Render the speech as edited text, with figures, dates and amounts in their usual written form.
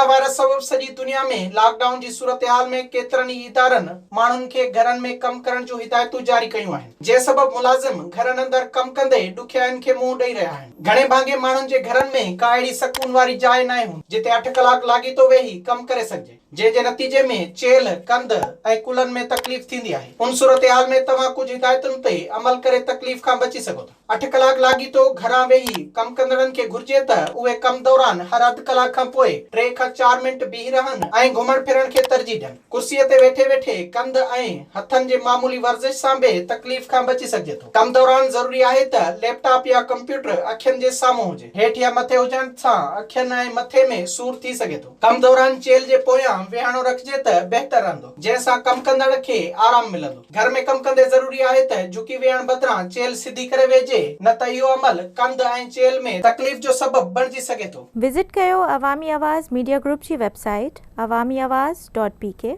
Corona virus सबब सॼी दुनिया में लॉकडाउन जी सूरत-हाल में केतिरनि ई इदारनि माण्हुनि खे घरनि में कम करण जूं हिदायतूं जारी कयूं आहिनि, जे सबब मुलाज़िम घरनि अंदरि कम कंदे ॾुखियाईनि खे मुंहुं ॾेई रहिया आहिनि। घणे भाङे माण्हुनि जे घरनि में का अहिड़ी सकून वारी जाइ नाहे जिते 8 कलाक लाॻीतो वेही कम करे सघिजे, जंहिं जे नतीजे में चेल, कंद ऐं कुल्हनि में तकलीफ़ थींदी आहे। उन सूरत-हाल में तव्हां कुझु हिदायतुनि ते अमल करे तकलीफ़ खां बची सघो था। 8 कलाक लाॻीतो घरां वेही कम कंदड़नि खे घुर्जे त उहे कम दौरान हर अधु कलाक खां पोइ 3 खां 4 मिंट बीही रहनि ऐं घुमण फिरण खे तरजीह ॾियनि। कुर्सीअ ते वेठे वेठे कंद ऐं हथनि जे मामूली वर्जिश सां बि तकलीफ़ खां बची सघिजे थो। कम दौरान ज़रूरी आहे त लैपटॉप या कंप्यूटर अखियुनि जे साम्हूं हुजे। हेठि या मथे हुजण सां अखियुनि ऐं मथे में सूर थी सघे थो। कम दौरान चेल जे पोयां विहणो रखिजे त बहितर रहंदो, जंहिंसां कम कंदड़ खे आराम मिलंदो। घर में कम कंदे ज़रूरी आहे त झुकी वेहण बदिरां चेल सिधी करे वेहिजे, न त इहो अमल कंद ऐं चेल में तकलीफ़ जो सबबु बणिजी सघे थो। विज़िट कयो अवामी आवाज़ मीडिया ग्रुप जी वेबसाइट awamiawaz.pk